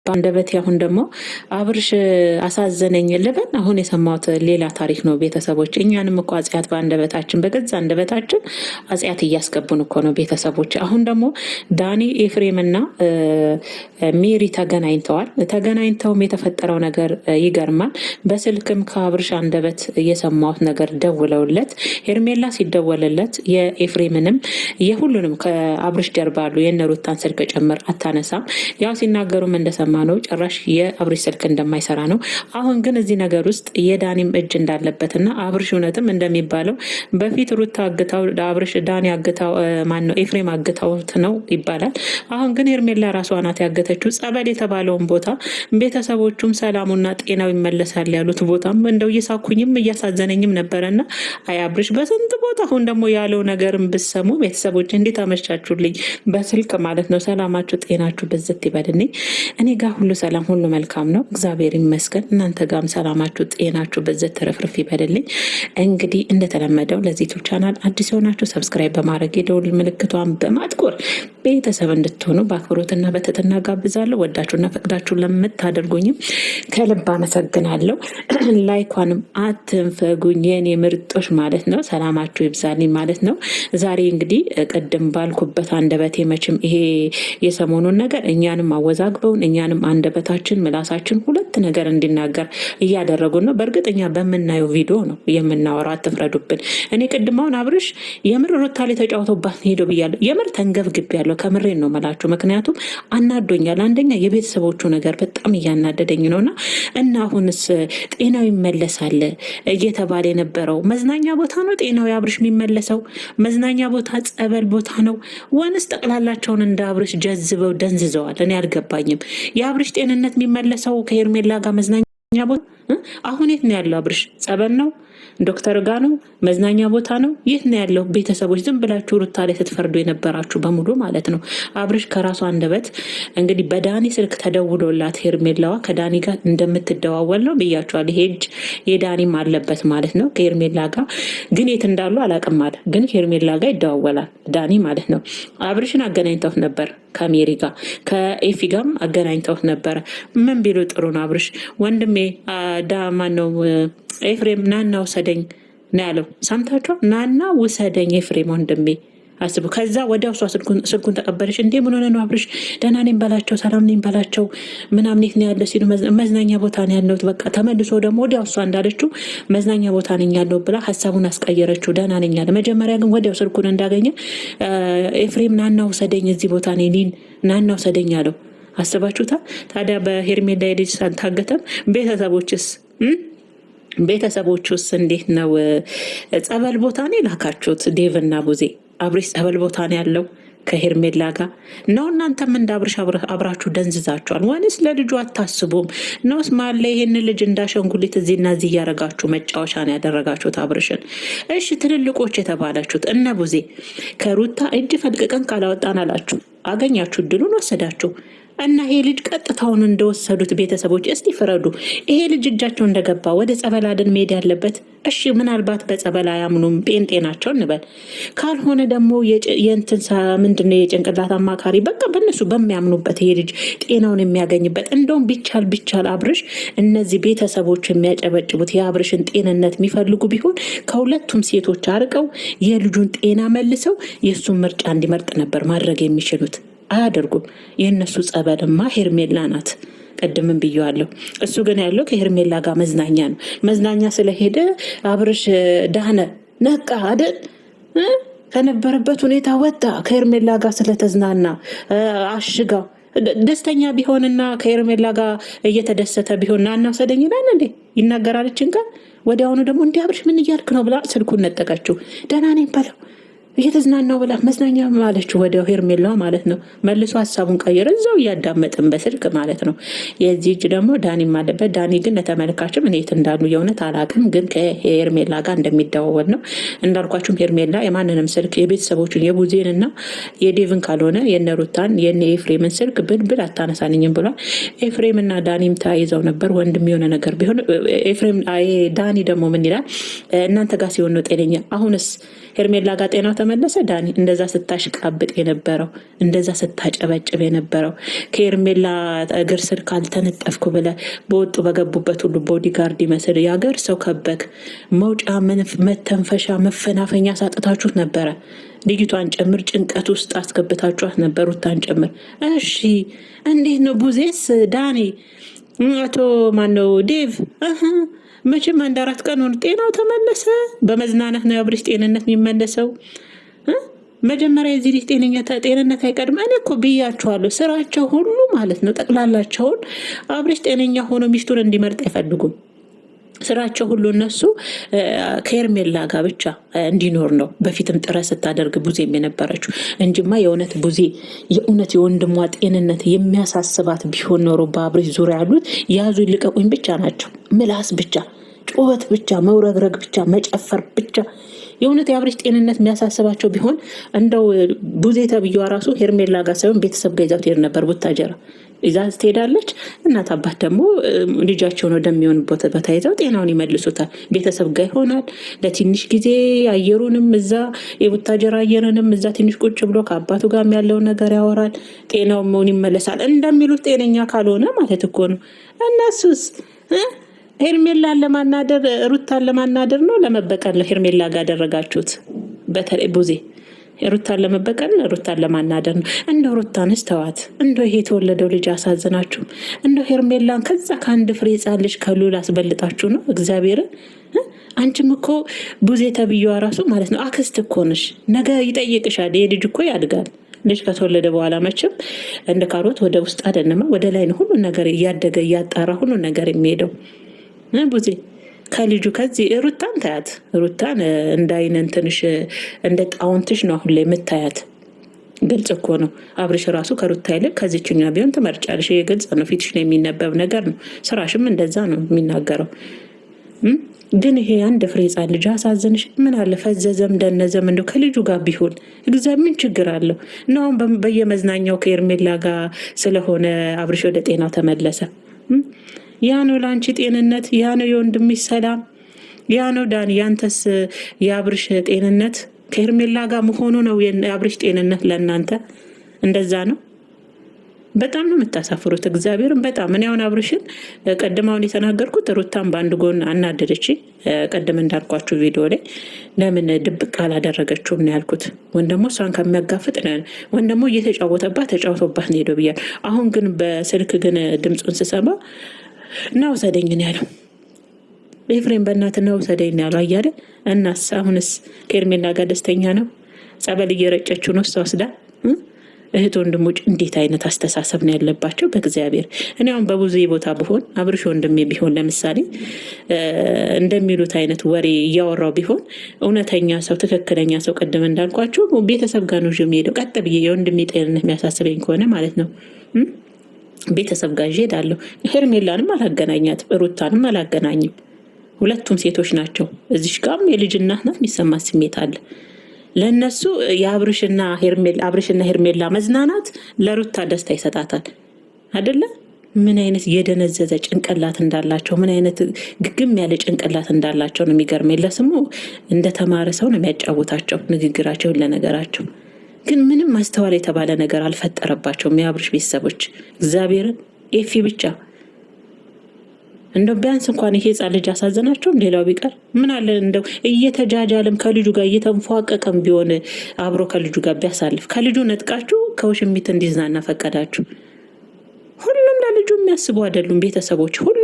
በአንደበቴ አሁን ደግሞ አብርሽ አሳዘነኝ ልበል። አሁን የሰማሁት ሌላ ታሪክ ነው። ቤተሰቦች እኛንም እኮ አጽያት በአንደበታችን በገዛ አንደበታችን አጽያት እያስገቡን እኮ ነው ቤተሰቦች። አሁን ደግሞ ዳኒ ኤፍሬምና ሜሪ ተገናኝተዋል። ተገናኝተውም የተፈጠረው ነገር ይገርማል። በስልክም ከአብርሽ አንደበት የሰማሁት ነገር ደውለውለት ሄርሜላ ሲደወልለት የኤፍሬምንም የሁሉንም ከአብርሽ ጀርባ አሉ የነሩታን ስልክ ጭምር አታነሳም። ያው ሲናገሩም እንደሰማ ነው ጭራሽ የአብርሽ ስልክ እንደማይሰራ ነው። አሁን ግን እዚህ ነገር ውስጥ የዳኒም እጅ እንዳለበትና አብርሽ እውነትም እንደሚባለው በፊት ሩታ አግታው አብርሽ ዳኒ አግታው ማን ነው ኤፍሬም አግታውት ነው ይባላል። አሁን ግን ሄርሜላ ራሷ ናት ያገተችው። ጸበል የተባለውን ቦታ ቤተሰቦቹም ሰላሙና ጤናው ይመለሳል ያሉት ቦታም እንደው እየሳኩኝም እያሳዘነኝም ነበረና አይ አብርሽ በስንት ቦታ አሁን ደግሞ ያለው ነገርም ብሰሙ ቤተሰቦች እንዴት አመሻችሁልኝ? በስልክ ማለት ነው። ሰላማችሁ ጤናችሁ ብዝት ይበልልኝ። እኔ ጋር ሁሉ ሰላም ሁሉ መልካም ነው፣ እግዚአብሔር ይመስገን። እናንተ ጋርም ሰላማችሁ ጤናችሁ በዘት ተረፍርፍ ይበልልኝ። እንግዲህ እንደተለመደው ለዚህ ዩቲዩብ ቻናል አዲስ የሆናችሁ ሰብስክራይብ በማድረግ የደውል ምልክቷን በማጥቆር ቤተሰብ እንድትሆኑ በአክብሮትና በትህትና ጋብዛለሁ። ወዳችሁና ፈቅዳችሁ ለምታደርጉኝም ከልብ አመሰግናለሁ። ላይኳንም አትንፈጉኝ የኔ ምርጦች ማለት ነው። ሰላማችሁ ይብዛልኝ ማለት ነው። ዛሬ እንግዲህ ቅድም ባልኩበት አንደበቴ መቼም ይሄ የሰሞኑን ነገር እኛንም አወዛግበውን እኛንም አንደበታችን ምላሳችን ሁለት ነገር እንዲናገር እያደረጉን ነው። በእርግጥ እኛ በምናየው ቪዲዮ ነው የምናወራው፣ አትፍረዱብን። እኔ ቅድማውን አብርሽ የምር ሩታ ላይ ተጫውቶባት ሄዶ ብያለሁ። የምር ተንገብግብ ያለው ከምሬን ነው መላችሁ። ምክንያቱም አናዶኛል። አንደኛ የቤተሰቦቹ ነገር በጣም እያናደደኝ ነውና እና አሁንስ ጤናው ይመለሳል እየተባለ የነበረው መዝናኛ ቦታ ነው ጤናው የአብርሽ የሚመለሰው? መዝናኛ ቦታ ጸበል ቦታ ነው ወንስ ጠቅላላቸውን እንደ አብርሽ ጀዝበው ደንዝዘዋል? እኔ አልገባኝም። የአብርሽ ጤንነት የሚመለሰው ከሄርሜላ ጋር መዝናኛ ቦታ አሁን የት ነው ያለው? አብርሽ ጸበል ነው? ዶክተር ጋ ነው? መዝናኛ ቦታ ነው? የት ነው ያለው? ቤተሰቦች ዝም ብላችሁ ሩታ ላይ ስትፈርዱ የነበራችሁ በሙሉ ማለት ነው። አብርሽ ከራሱ አንደበት እንግዲህ በዳኒ ስልክ ተደውሎላት ሄርሜላዋ ከዳኒ ጋር እንደምትደዋወል ነው ብያችኋል። ይሄ እጅ የዳኒም አለበት ማለት ነው ከሄርሜላ ጋር። ግን የት እንዳሉ አላቅም አለ። ግን ሄርሜላ ጋር ይደዋወላል ዳኒ ማለት ነው። አብርሽን አገናኝተውት ነበር ከሜሪ ጋር ከኤፊ ጋርም አገናኝተውት ነበረ። ምን ቢሉ ጥሩ ነው? አብርሽ ወንድሜ ዳማን ነው ኤፍሬም ናና ውሰደኝ ነው ያለው። ሰምታችሁ? ናና ውሰደኝ ኤፍሬም ወንድሜ። አስቡ። ከዛ ወዲያው እሷ ስልኩን ተቀበለች። እንዴ ምን ሆነ ነው አብርሽ? ደህና ነኝ በላቸው፣ ሰላም ነኝ በላቸው ምናምን። የት ነው ያለ ሲሉ መዝናኛ ቦታ ነው ያለሁት። በቃ ተመልሶ ደግሞ ወዲያው እሷ እንዳለችው መዝናኛ ቦታ ነኝ ያለው ብላ ሀሳቡን አስቀየረችው። ደህና ነኝ ያለ። መጀመሪያ ግን ወዲያው ስልኩን እንዳገኘ ኤፍሬም ናና ውሰደኝ እዚህ ቦታ ነኝ ናና ውሰደኝ አለው። አስባችሁታ? ታዲያ በሄርሜላ ልጅ ሳልታገተም ቤተሰቦቹስ እንዴት ነው? ጸበል ቦታ ነው የላካችሁት? ዴቭና ቡዜ አብርሽ ጸበል ቦታ ነው ያለው ከሄርሜላ ጋር ነው። እናንተም እንደ አብርሽ አብራችሁ ደንዝዛችኋል ወይንስ ለልጁ አታስቡም ነውስ? ማለ ይሄን ልጅ እንዳሸንጉሊት እዚህና እዚህ እያረጋችሁ መጫወቻ ነው ያደረጋችሁት አብርሽን። እሺ ትልልቆች የተባላችሁት እነ ቡዜ ከሩታ እጅ ፈልቅቀን ካላወጣን አላችሁ፣ አገኛችሁ፣ ድሉን ወሰዳችሁ እና ይሄ ልጅ ቀጥታውን እንደወሰዱት ቤተሰቦች እስቲ ፍረዱ። ይሄ ልጅ እጃቸው እንደገባ ወደ ጸበል አደን መሄድ ያለበት። እሺ ምናልባት በጸበል አያምኑም ጴንጤ ናቸው እንበል። ካልሆነ ደግሞ የእንትን ምንድነው የጭንቅላት አማካሪ በቃ በእነሱ በሚያምኑበት ይሄ ልጅ ጤናውን የሚያገኝበት። እንደውም ቢቻል አብርሽ እነዚህ ቤተሰቦች የሚያጨበጭቡት የአብርሽን ጤንነት የሚፈልጉ ቢሆን ከሁለቱም ሴቶች አርቀው የልጁን ጤና መልሰው የእሱን ምርጫ እንዲመርጥ ነበር ማድረግ የሚችሉት። አያደርጉም። የእነሱ ጸበልማ ሄርሜላ ናት። ቀድምን ብየዋለሁ። እሱ ግን ያለው ከሄርሜላ ጋር መዝናኛ ነው። መዝናኛ ስለሄደ አብርሽ ዳነ ነቃ አይደል? ከነበረበት ሁኔታ ወጣ። ከሄርሜላ ጋር ስለተዝናና አሽጋው ደስተኛ ቢሆንና ከሄርሜላ ጋር እየተደሰተ ቢሆን ናና ውሰደኝ ይላል እንዴ? ይናገራለችን ጋር ወዲያውኑ ደግሞ እንዲህ አብርሽ ምን እያልክ ነው ብላ ስልኩን ነጠቀችው። ደህና ነኝ በለው እየተዝናናው ብላ መዝናኛ ማለችው ወዲያው ሄርሜላው ማለት ነው። መልሶ ሀሳቡን ቀየረ። እዛው እያዳመጥን በስልክ ማለት ነው። የዚህ እጅ ደግሞ ዳኒም አለበት። ዳኒ ግን ለተመልካችም እኔት እንዳሉ የእውነት አላቅም፣ ግን ከሄርሜላ ጋር እንደሚደዋወል ነው። እንዳልኳችሁም ሄርሜላ የማንንም ስልክ የቤተሰቦቹን የቡዜን እና የዴቭን ካልሆነ የነሩታን የነ ኤፍሬምን ስልክ ብል አታነሳንኝም ብሏል። ኤፍሬም እና ዳኒም ተያይዘው ነበር። ወንድም የሆነ ነገር ቢሆን ኤፍሬም ዳኒ ደግሞ ምን ይላል? እናንተ ጋር ሲሆን ነው ጤነኛ። አሁንስ ሄርሜላ ጋር ጤናው ተመለሰ። ዳኒ እንደዛ ስታሽቃብጥ የነበረው እንደዛ ስታጨበጭብ የነበረው ከሄርሜላ እግር ስር ካልተነጠፍኩ ብለ በወጡ በገቡበት ሁሉ ቦዲጋርድ ይመስል የሀገር ሰው ከበክ መውጫ መተንፈሻ መፈናፈኛ ሳጥታችሁት ነበረ። ልጅቷን ጭምር ጭንቀት ውስጥ አስገብታችኋት ነበር፣ ሩታን ጭምር። እሺ እንዴት ነው ቡዜስ? ዳኒ አቶ ማነው ዴቭ መቼም 1-4 ቀን ጤናው ተመለሰ። በመዝናናት ነው የአብርሽ ጤንነት የሚመለሰው። መጀመሪያ የዚህ ልጅ ጤንነት አይቀድም። እኔ እኮ ብያችኋለሁ፣ ስራቸው ሁሉ ማለት ነው ጠቅላላቸውን አብርሽ ጤነኛ ሆኖ ሚስቱን እንዲመርጥ አይፈልጉም። ስራቸው ሁሉ እነሱ ከሄርሜላ ጋር ብቻ እንዲኖር ነው። በፊትም ጥረት ስታደርግ ቡዜም የነበረችው እንጂማ የእውነት ቡዜ የእውነት የወንድሟ ጤንነት የሚያሳስባት ቢሆን ኖሮ በአብርሽ ዙሪያ ያሉት ያዙ ይልቀቁኝ ብቻ ናቸው። ምላስ ብቻ፣ ጩኸት ብቻ፣ መውረግረግ ብቻ፣ መጨፈር ብቻ። የእውነት የአብርሽ ጤንነት የሚያሳስባቸው ቢሆን እንደው ቡዜ ተብዬዋ ራሱ ሄርሜላ ጋር ሳይሆን ቤተሰብ ጋር ይዛው ትሄድ ነበር። ቡታጀራ ይዛ ትሄዳለች። እናት አባት ደግሞ ልጃቸውን ወደሚሆንበት ቦታ ይዘው ጤናውን ይመልሱታል። ቤተሰብ ጋር ይሆናል ለትንሽ ጊዜ። አየሩንም እዛ የቡታጀራ አየርንም እዛ ትንሽ ቁጭ ብሎ ከአባቱ ጋር ያለውን ነገር ያወራል። ጤናው መሆን ይመለሳል። እንደሚሉት ጤነኛ ካልሆነ ማለት እኮ ነው። እነሱስ ሄርሜላን ለማናደር ሩታን ለማናደር ነው ለመበቀል ነው ሄርሜላ ጋር ያደረጋችሁት። በተለይ ቡዜ ሩታን ለመበቀል ሩታን ለማናደር ነው። እንደው ሩታንስ ተዋት። እንደው ይሄ የተወለደው ልጅ አሳዝናችሁ እንደው ሄርሜላን ከዛ ከአንድ ፍሬ ሕፃን ልጅ ከሉል አስበልጣችሁ ነው እግዚአብሔርን። አንቺም እኮ ቡዜ ተብዬዋ ራሱ ማለት ነው አክስት እኮ ነሽ። ነገ ይጠይቅሻል። ይሄ ልጅ እኮ ያድጋል። ልጅ ከተወለደ በኋላ መቼም እንደ ካሮት ወደ ውስጥ አይደለም ወደ ላይ ነው ሁሉ ነገር እያደገ እያጣራ ሁሉ ነገር የሚሄደው። ቡዜ ከልጁ ከዚህ ሩታን ታያት። ሩታን እንዳይነን ትንሽ እንደ ጣውንትሽ ነው አሁን ላይ የምታያት። ግልጽ እኮ ነው። አብርሽ ራሱ ከሩታ ይልቅ ከዚችኛ ቢሆን ትመርጫለሽ። ይሄ ግልጽ ነው። ፊትሽ ነው የሚነበብ ነገር ነው። ስራሽም እንደዛ ነው የሚናገረው። ግን ይሄ አንድ ፍሬ ሕፃን ልጅ አሳዝንሽ። ምን አለ ፈዘዘም ደነዘም እንደው ከልጁ ጋር ቢሆን እግዚአብሔር ምን ችግር አለው? እና አሁን በየመዝናኛው ከኤርሜላ ጋር ስለሆነ አብርሽ ወደ ጤናው ተመለሰ። ያ ነው ለአንቺ ጤንነት፣ ያ ነው የወንድምሽ ሰላም፣ ያ ነው ዳን። ያንተስ የአብርሽ ጤንነት ከሄርሜላ ጋር መሆኑ ነው የአብርሽ ጤንነት ለእናንተ እንደዛ ነው። በጣም ነው የምታሳፍሩት እግዚአብሔርን በጣም። እኔ አሁን አብርሽን ቀድማውን የተናገርኩት ሩታን በአንድ ጎን አናደደች። ቀድም እንዳልኳችሁ ቪዲዮ ላይ ለምን ድብቅ አላደረገችውም ነው ያልኩት። ወይም ደግሞ እሷን ከሚያጋፍጥ ወይም ደግሞ ተጫውቶባት ነው ሄዶ ብያል። አሁን ግን በስልክ ግን ድምፁን ስሰማ እና ውሰደኝ ነው ያለው። ኤፍሬም በእናትና ውሰደኝ ነው ያለው አያለ። እናስ አሁንስ ከሄርሜላ ጋር ደስተኛ ነው። ጸበል እየረጨችው ነው እሷ ወስዳ። እህት ወንድሞች እንዴት አይነት አስተሳሰብ ነው ያለባቸው በእግዚአብሔር። እኔ አሁን በብዙ ቦታ ብሆን አብርሽ ወንድሜ ቢሆን ለምሳሌ እንደሚሉት አይነት ወሬ እያወራው ቢሆን እውነተኛ ሰው ትክክለኛ ሰው ቀደም እንዳልኳቸው ቤተሰብ ጋር ነው የሚሄደው። ቀጥ ብዬ የወንድሜ ጤንነት የሚያሳስበኝ ከሆነ ማለት ነው ቤተሰብ ጋር እሄዳለሁ። ሄርሜላንም አላገናኛትም፣ ሩታንም አላገናኝም። ሁለቱም ሴቶች ናቸው። እዚሽ ጋርም የልጅ እናት ናት። የሚሰማት ስሜት አለ ለእነሱ። የአብርሽና ሄርሜላ መዝናናት ለሩታ ደስታ ይሰጣታል አይደለ? ምን አይነት የደነዘዘ ጭንቅላት እንዳላቸው፣ ምን አይነት ግግም ያለ ጭንቅላት እንዳላቸው ነው የሚገርመኝ። ለስሙ እንደተማረ ሰው ነው የሚያጫውታቸው ንግግራቸውን ለነገራቸው። ግን ምንም ማስተዋል የተባለ ነገር አልፈጠረባቸውም የአብርሽ ቤተሰቦች እግዚአብሔርን። ኤፊ ብቻ እንደው ቢያንስ እንኳን ይሄ ሕፃን ልጅ አሳዘናቸውም። ሌላው ቢቀር ምን አለ እንደው እየተጃጃለም ከልጁ ጋር እየተንፏቀቀም ቢሆን አብሮ ከልጁ ጋር ቢያሳልፍ። ከልጁ ነጥቃችሁ ከውሽሚት እንዲዝናና ፈቀዳችሁ። ሁሉም ለልጁ የሚያስቡ አይደሉም ቤተሰቦች ሁሉ